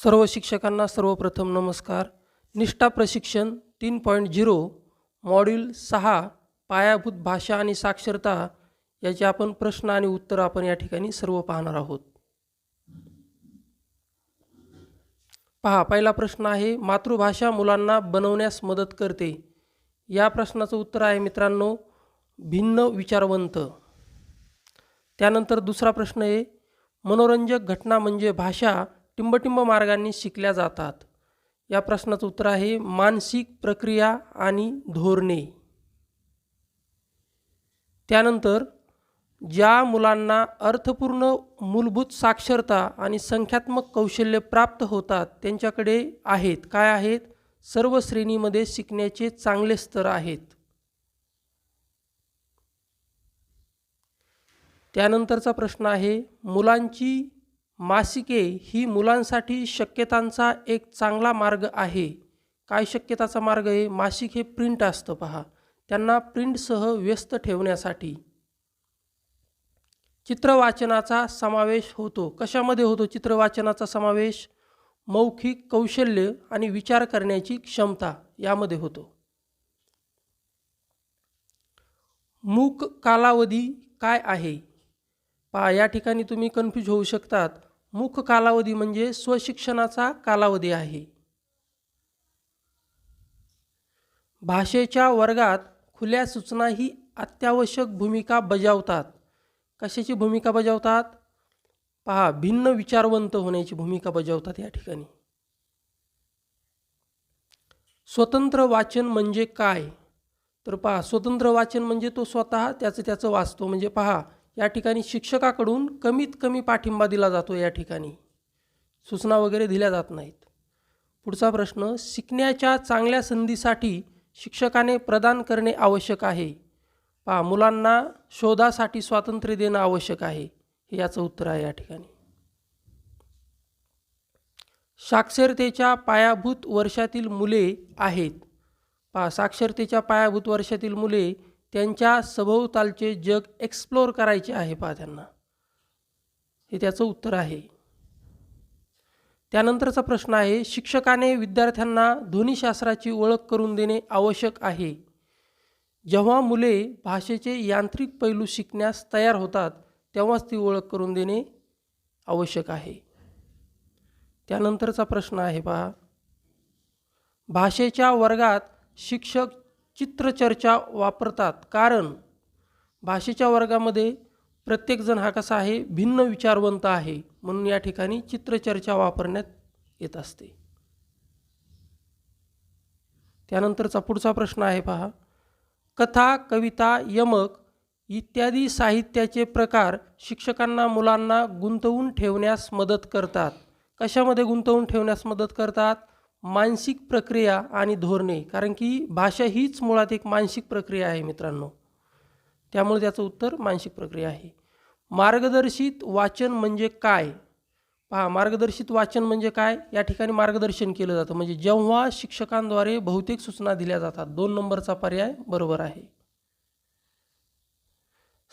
सर्व शिक्षकांना सर्वप्रथम नमस्कार. निष्ठा प्रशिक्षण 3.0 मॉड्यूल 6 पायाभूत भाषा आणि साक्षरता याचे आपण प्रश्न आणि उत्तर आपण या ठिकाणी सर्व पाहणार आहोत. पहा, पहिला प्रश्न आहे, मातृभाषा मुलांना बनवण्यास मदत करते. या प्रश्नाचं उत्तर आहे मित्रांनो भिन्न विचारवंत. त्यानंतर दुसरा प्रश्न आहे, मनोरंजक घटना म्हणजे भाषा टिंबटिंब मार्गांनी शिकल्या जातात. या प्रश्नाचं उत्तर आहे मानसिक प्रक्रिया आणि धोरणे. त्यानंतर ज्या मुलांना अर्थपूर्ण मूलभूत साक्षरता आणि संख्यात्मक कौशल्य प्राप्त होतात त्यांच्याकडे आहेत काय आहेत, सर्व श्रेणीमध्ये शिकण्याचे चांगले स्तर आहेत. त्यानंतरचा प्रश्न आहे, मुलांची मासिके ही मुलांसाठी शक्यतांचा एक चांगला मार्ग आहे. काय शक्यताचा मार्ग आहे? मासिक हे प्रिंट असतं पहा, त्यांना प्रिंटसह व्यस्त ठेवण्यासाठी. चित्रवाचनाचा समावेश होतो. कशामध्ये होतो चित्रवाचनाचा समावेश? मौखिक कौशल्य आणि विचार करण्याची क्षमता यामध्ये होतो. मूक कालावधी काय आहे? पहा, या ठिकाणी तुम्ही कन्फ्यूज होऊ शकतात. मूक कालावधी म्हणजे स्वशिक्षणाचा कालावधी आहे. भाषेच्या वर्गात खुल्या सूचना ही अत्यावश्यक भूमिका बजावतात. कशाची भूमिका बजावतात? पहा, भिन्न विचारवंत होण्याची भूमिका बजावतात या ठिकाणी. स्वतंत्र वाचन म्हणजे काय? तर पहा, स्वतंत्र वाचन म्हणजे तो स्वतः त्याचं वाचतो. म्हणजे पहा, या ठिकाणी शिक्षकाकडून कमीत कमी पाठिंबा दिला जातो. या ठिकाणी सूचना वगैरे दिल्या जात नाहीत. पुढचा प्रश्न, शिकण्याच्या चांगल्या संधीसाठी शिक्षकाने प्रदान करणे आवश्यक आहे. पहा, मुलांना शोधासाठी स्वातंत्र्य देणं आवश्यक आहे. हे याचं उत्तर आहे या ठिकाणी. साक्षरतेच्या पायाभूत वर्षातील मुले आहेत. पहा, साक्षरतेच्या पायाभूत वर्षातील मुले त्यांच्या सभोवतालचे जग एक्सप्लोर करायचे आहे पहा त्यांना. हे त्याचं उत्तर आहे. त्यानंतरचा प्रश्न आहे, शिक्षकाने विद्यार्थ्यांना ध्वनिशास्त्राची ओळख करून देणे आवश्यक आहे. जेव्हा मुले भाषेचे यांत्रिक पैलू शिकण्यास तयार होतात तेव्हाच ती ओळख करून देणे आवश्यक आहे. त्यानंतरचा प्रश्न आहे पहा, भाषेच्या वर्गात शिक्षक चित्रचर्चा वापरतात कारण भाषेच्या वर्गामध्ये प्रत्येकजण हा कसा आहे, भिन्न विचारवंत आहे, म्हणून या ठिकाणी चित्रचर्चा वापरण्यात येत असते. त्यानंतरचा पुढचा प्रश्न आहे पहा, कथा, कविता, यमक इत्यादी साहित्याचे प्रकार शिक्षकांना मुलांना गुंतवून ठेवण्यास मदत करतात. कशामध्ये गुंतवून ठेवण्यास मदत करतात? मानसिक प्रक्रिया आणि धोरणे. कारण की भाषा हीच मुळात एक मानसिक प्रक्रिया आहे मित्रांनो, त्यामुळे त्याचं उत्तर मानसिक प्रक्रिया आहे. मार्गदर्शित वाचन म्हणजे काय? पहा, मार्गदर्शित वाचन म्हणजे काय? या ठिकाणी मार्गदर्शन केलं जातं म्हणजे जेव्हा शिक्षकांद्वारे बहुतेक सूचना दिल्या जातात. 2 नंबरचा पर्याय बरोबर आहे.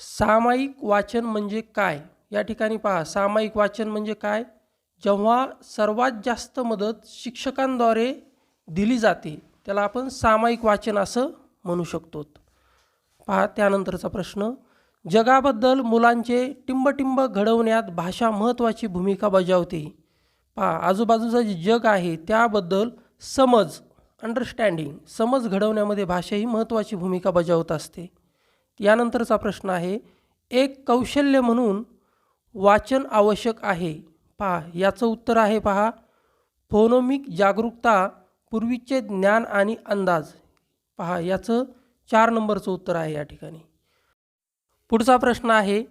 सामायिक वाचन म्हणजे काय? या ठिकाणी पहा, सामायिक वाचन म्हणजे काय? जेव्हा सर्वात जास्त मदत शिक्षकांद्वारे दिली जाते त्याला आपण सामायिक वाचन असं म्हणू शकतो. पहा, त्यानंतरचा प्रश्न, जगाबद्दल मुलांचे टिंबटिंब घडवण्यात भाषा महत्त्वाची भूमिका बजावते. पहा, आजूबाजूचं जे जग आहे त्याबद्दल समज घडवण्यामध्ये भाषा ही महत्त्वाची भूमिका बजावत असते. यानंतरचा प्रश्न आहे, एक कौशल्य म्हणून वाचन आवश्यक आहे. पहा, याचं उत्तर आहे पहा, फोनोमिक जागरूकता, पूर्वीचे ज्ञान आणि अंदाज. पहा, याचं 4 नंबरचं उत्तर आहे या ठिकाणी. पुढचा प्रश्न आहे,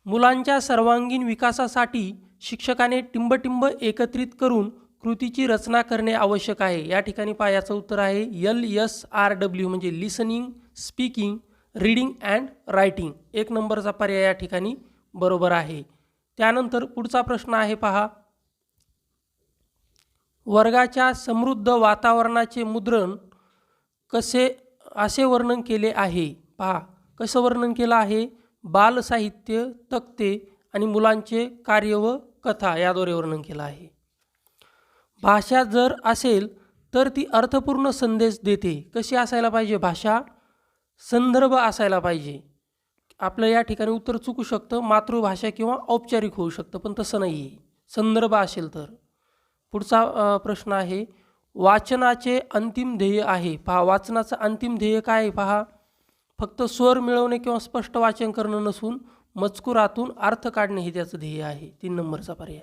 मुलांच्या सर्वांगीण विकासासाठी शिक्षकाने टिंबटिंब एकत्रित करून कृतीची रचना करणे आवश्यक आहे. या ठिकाणी पहा, याचं उत्तर आहे LSRW म्हणजे listening, speaking, reading and writing. 1 नंबरचा पर्याय या ठिकाणी बरोबर आहे. त्यानंतर पुढचा प्रश्न आहे पहा, वर्गाच्या समृद्ध वातावरणाचे मुद्रण असे वर्णन केले आहे. पहा, कसं वर्णन केलं आहे? बालसाहित्य, तक्ते आणि मुलांचे कार्य व कथा याद्वारे वर्णन केलं आहे. भाषा जर असेल तर ती अर्थपूर्ण संदेश देते. कशी असायला पाहिजे भाषा? संदर्भ असायला पाहिजे. आपलं या ठिकाणी उत्तर चुकू शकतं, मातृभाषा किंवा औपचारिक होऊ शकतं, पण तसं नाही आहे. संदर्भ असेल तर. पुढचा प्रश्न आहे, वाचनाचे अंतिम ध्येय आहे. पहा, वाचनाचं अंतिम ध्येय काय आहे पहा, फक्त स्वर मिळवणे किंवा स्पष्ट वाचन करणं नसून मजकुरातून अर्थ काढणे हे त्याचं ध्येय आहे. 3 नंबरचा पर्याय.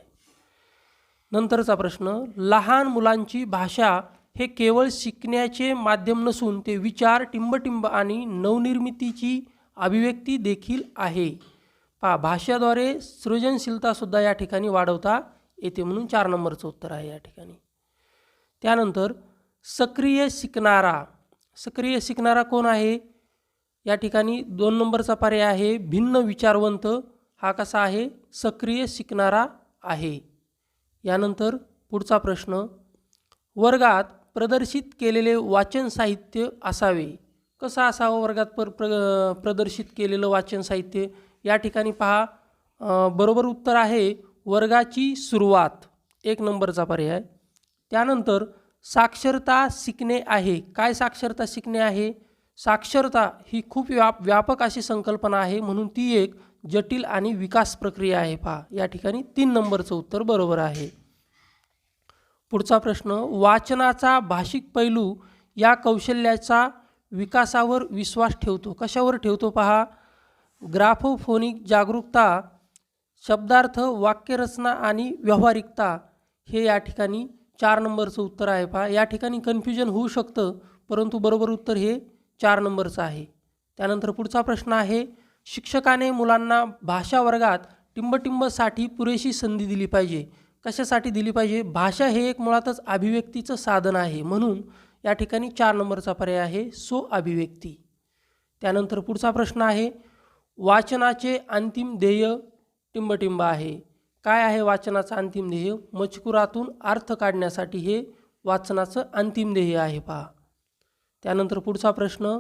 नंतरचा प्रश्न, लहान मुलांची भाषा हे केवळ शिकण्याचे माध्यम नसून ते विचार, टिंबटिंब आणि नवनिर्मितीची अभिव्यक्ती देखील आहे. पहा, भाषेद्वारे सृजनशीलतासुद्धा या ठिकाणी वाढवता येते, म्हणून 4 नंबरचं उत्तर आहे या ठिकाणी. त्यानंतर सक्रिय शिकणारा. सक्रिय शिकणारा कोण आहे? या ठिकाणी 2 नंबरचा पर्याय आहे, भिन्न विचारवंत. हा कसा आहे? सक्रिय शिकणारा आहे. यानंतर पुढचा प्रश्न, वर्गात प्रदर्शित केलेले वाचन साहित्य असावे. कसं असावं वर्गात प्रदर्शित केलेलं वाचन साहित्य? या ठिकाणी पहा, बरोबर उत्तर आहे वर्गाची सुरुवात. 1 नंबरचा पर्याय. त्यानंतर साक्षरता शिकणे आहे. काय साक्षरता शिकणे आहे? साक्षरता ही खूप व्यापक अशी संकल्पना आहे, म्हणून ती एक जटिल आणि विकास प्रक्रिया आहे. पहा, या ठिकाणी 3 नंबरचं उत्तर बरोबर आहे. पुढचा प्रश्न, वाचनाचा भाषिक पैलू या कौशल्याचा विकासावर विश्वास ठेवतो. कशावर ठेवतो पहा, ग्राफोफोनिक जागरूकता, शब्दार्थ, वाक्यरचना आणि व्यावहारिकता हे या ठिकाणी 4 नंबरचं उत्तर आहे. पहा, या ठिकाणी कन्फ्युजन होऊ शकतं, परंतु बरोबर उत्तर हे 4 नंबरचं आहे. त्यानंतर पुढचा प्रश्न आहे, शिक्षकाने मुलांना भाषा वर्गात टिंबटिंबसाठी पुरेशी संधी दिली पाहिजे. कशासाठी दिली पाहिजे? भाषा हे एक मुळातच अभिव्यक्तीचं साधन आहे, म्हणून या ठिकाणी 4 नंबरचा पर्याय आहे सो अभिव्यक्ती. त्यानंतर पुढचा प्रश्न आहे, वाचनाचे अंतिम ध्येय टिंबटिंब आहे. काय आहे वाचनाचं अंतिम ध्येय? मजकुरातून अर्थ काढण्यासाठी हे वाचनाचं अंतिम ध्येय आहे. पहा, त्यानंतर पुढचा प्रश्न,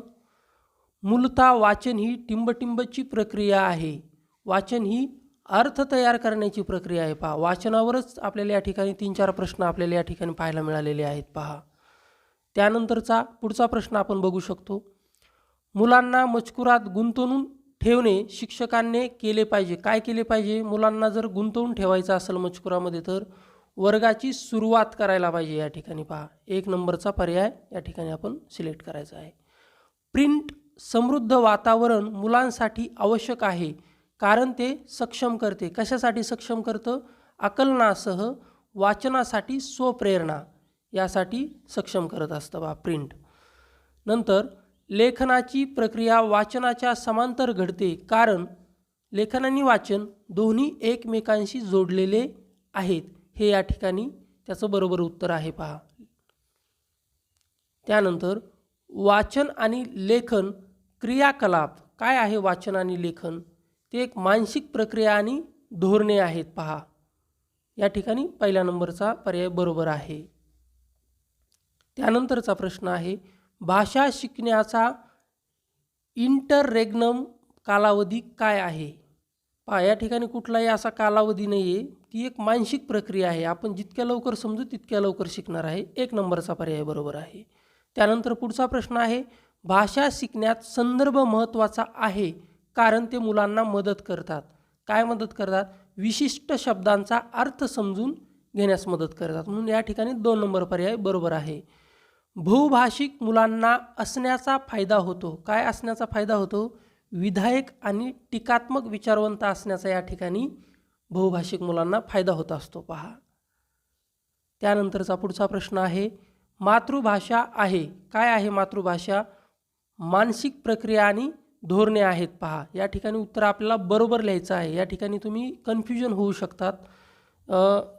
मूलतः वाचन ही टिंबटिंबची प्रक्रिया आहे. वाचन ही अर्थ तयार करण्याची प्रक्रिया आहे. पहा, वाचनावरच आपल्याला या ठिकाणी 3-4 प्रश्न आपल्याला या ठिकाणी पाहायला मिळालेले आहेत. पहा, त्यानंतरचा पुढचा प्रश्न आपण बघू शकतो, मुलांना मजकुरात गुंतवून ठेवणे शिक्षकांनी केले पाहिजे. काय केले पाहिजे? मुलांना जर गुंतवून ठेवायचं असेल मजकुरामध्ये तर वर्गाची सुरुवात करायला पाहिजे. या ठिकाणी पहा, 1 नंबरचा पर्याय या ठिकाणी आपण सिलेक्ट करायचा आहे. प्रिंट समृद्ध वातावरण मुलांसाठी आवश्यक आहे, कारण ते सक्षम करते. कशासाठी सक्षम करतं? आकलनासह वाचनासाठी स्वप्रेरणा यासाठी सक्षम करत असतं बा प्रिंट. नंतर लेखनाची प्रक्रिया वाचनाच्या समांतर घडते, कारण लेखन आणि वाचन दोन्ही एकमेकांशी जोडलेले आहेत. हे या ठिकाणी त्याचं बरोबर उत्तर आहे. पहा, त्यानंतर वाचन आणि लेखन क्रियाकलाप. काय आहे वाचन आणि लेखन? ते एक मानसिक प्रक्रिया आणि धोरणे आहेत. पहा, या ठिकाणी 1 नंबरचा पर्याय बरोबर आहे. त्यानंतरचा प्रश्न आहे, भाषा शिकण्याचा इंटररेग्नम कालावधी काय आहे? पहा, या ठिकाणी कुठलाही असा कालावधी नाही आहे. ती एक मानसिक प्रक्रिया आहे. आपण जितक्या लवकर समजू तितक्या लवकर शिकणार आहे. 1 नंबरचा पर्याय बरोबर आहे. त्यानंतर पुढचा प्रश्न आहे, भाषा शिकण्यात संदर्भ महत्त्वाचा आहे, कारण ते मुलांना मदत करतात. काय मदत करतात? विशिष्ट शब्दांचा अर्थ समजून घेण्यास मदत करतात, म्हणून या ठिकाणी 2 नंबर पर्याय बरोबर आहे. बहुभाषिक मुलांना असण्याचा फायदा होतो. काय असण्याचा फायदा होतो? विधायक आणि टीकात्मक विचारवंत असण्याचा या ठिकाणी बहुभाषिक मुलांना फायदा होत असतो. पहा, त्यानंतरचा पुढचा प्रश्न आहे, मातृभाषा आहे. काय आहे मातृभाषा? मानसिक प्रक्रिया आणि धोरणे आहेत. पहा, या ठिकाणी उत्तर आपल्याला बरोबर लिहायचं आहे. या ठिकाणी तुम्ही कन्फ्युजन होऊ शकतात.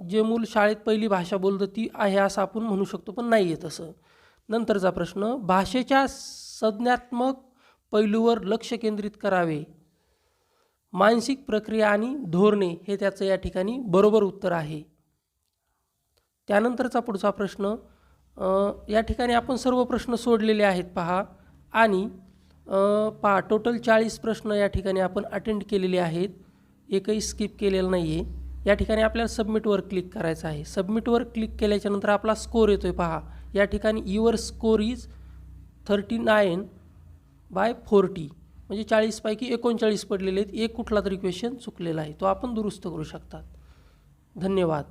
जे मूल शाळेत पहिली भाषा बोलतं ती आहे असं आपण म्हणू शकतो, पण नाही आहे तसं. नंतरचा प्रश्न, भाषेच्या संज्ञात्मक पैलूवर लक्ष केंद्रित करावे. मानसिक प्रक्रिया आणि धोरणे हे त्याचं या ठिकाणी बरोबर उत्तर आहे. त्यानंतरचा पुढचा प्रश्न, या ठिकाणी आपण सर्व प्रश्न सोडलेले आहेत. पहा, आणि पहा टोटल 40 प्रश्न या ठिकाणी आपण अटेंड केलेले आहेत. एकही स्किप केलेलं नाही आहे. या ठिकाणी आपल्याला सबमिटवर क्लिक करायचं आहे. सबमिटवर क्लिक केल्याच्यानंतर आपला स्कोर येतो आहे पहा. या ठिकाणी युअर स्कोर इज 39/40 म्हणजे 40पैकी 39 पडलेले आहेत. एक कुठला तरी क्वेश्चन चुकलेला आहे, तो आपण दुरुस्त करू शकतात. धन्यवाद.